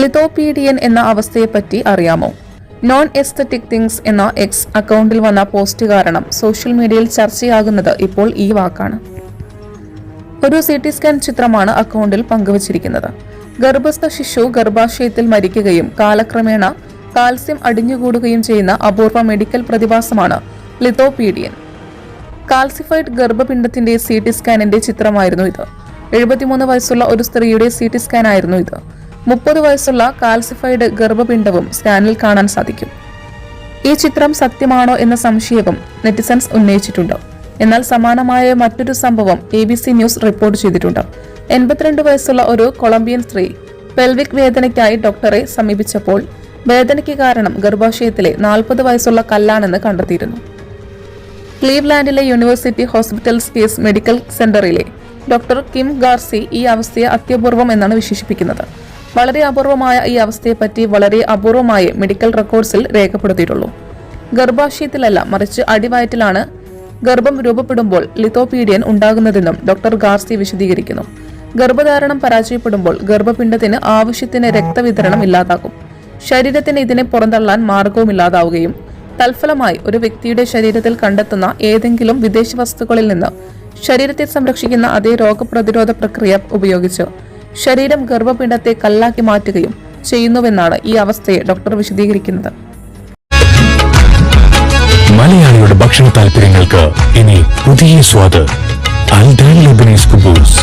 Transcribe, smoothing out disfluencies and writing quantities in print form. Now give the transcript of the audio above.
Lithopedion എന്ന അവസ്ഥയെപ്പറ്റി അറിയാമോ? Non aesthetic things എന്ന എക്സ് അക്കൗണ്ടിൽ വന്ന പോസ്റ്റ് കാരണം സോഷ്യൽ മീഡിയയിൽ ചർച്ചയാകുന്നത് ഇപ്പോൾ ഈ വാക്കാണ്. ഒരു CT സ്കാൻ ചിത്രമാണ് അക്കൗണ്ടിൽ പങ്കുവച്ചിരിക്കുന്നത്. ഗർഭസ്ഥ ശിശു ഗർഭാശയത്തിൽ മരിക്കുകയും കാലക്രമേണ കാൽസ്യം അടിഞ്ഞുകൂടുകയും ചെയ്യുന്ന അപൂർവ മെഡിക്കൽ പ്രതിഭാസമാണ് ലിത്തോപീഡിയൻ. കാൽസിഫൈഡ് ഗർഭപിണ്ഡത്തിന്റെ CT സ്കാനിന്റെ ചിത്രമായിരുന്നു ഇത്. 73 വയസ്സുള്ള ഒരു സ്ത്രീയുടെ CT സ്കാൻ ആയിരുന്നു ഇത്. 30 വയസ്സുള്ള കാൽസിഫൈഡ് ഗർഭപിണ്ഡവും സ്കാനിൽ കാണാൻ സാധിക്കും. ഈ ചിത്രം സത്യമാണോ എന്ന സംശയവും നെറ്റിസൺസ് ഉന്നയിച്ചിട്ടുണ്ട്. എന്നാൽ സമാനമായ മറ്റൊരു സംഭവം ABC ന്യൂസ് റിപ്പോർട്ട് ചെയ്തിട്ടുണ്ട്. 82 വയസ്സുള്ള ഒരു കൊളംബിയൻ സ്ത്രീ പെൽവിക് വേദനയ്ക്കായി ഡോക്ടറെ സമീപിച്ചപ്പോൾ വേദനയ്ക്ക് കാരണം ഗർഭാശയത്തിലെ 40 വയസ്സുള്ള കല്ലാണെന്ന് കണ്ടെത്തിയിരുന്നു. ക്ലീവ്ലാൻഡിലെ യൂണിവേഴ്സിറ്റി ഹോസ്പിറ്റൽ സ്പേസ് മെഡിക്കൽ സെന്ററിലെ ഡോക്ടർ കിം ഗാർസി ഈ അവസ്ഥയെ അത്യപൂർവം എന്നാണ് വിശേഷിപ്പിക്കുന്നത്. വളരെ അപൂർവമായ ഈ അവസ്ഥയെപ്പറ്റി വളരെ അപൂർവമായ മെഡിക്കൽ റെക്കോർഡ്സിൽ രേഖപ്പെടുത്തിയിട്ടുള്ളൂ. ഗർഭാശയത്തിലല്ല, മറിച്ച് അടിവയറ്റിലാണ് ഗർഭം രൂപപ്പെടുമ്പോൾ ലിത്തോപീഡിയൻ ഉണ്ടാകുന്നതെന്നും ഡോക്ടർ ഗാർസി വിശദീകരിക്കുന്നു. ഗർഭധാരണം പരാജയപ്പെടുമ്പോൾ ഗർഭപിണ്ഡത്തിന് ആവശ്യത്തിന് രക്തവിതരണം ഇല്ലാതാകും. ശരീരത്തിന് ഇതിനെ പുറന്തള്ളാൻ മാർഗവുമില്ലാതാവുകയും തൽഫലമായി ഒരു വ്യക്തിയുടെ ശരീരത്തിൽ കണ്ടെത്തുന്ന ഏതെങ്കിലും വിദേശ വസ്തുക്കളിൽ നിന്ന് ശരീരത്തെ സംരക്ഷിക്കുന്ന അതേ രോഗപ്രതിരോധ പ്രക്രിയ ഉപയോഗിച്ച് ശരീരം ഗർഭപിണ്ഡത്തെ കല്ലാക്കി മാറ്റുകയും ചെയ്യുന്നുവെന്നാണ് ഈ അവസ്ഥയെ ഡോക്ടർ വിശദീകരിക്കുന്നത്. മലയാളിയുടെ ഭക്ഷണ താല്പര്യങ്ങൾക്ക് ഇനി പുതിയ സ്വാദ്. അൽദാൻ ലെബനീസ് കുബൂസ്.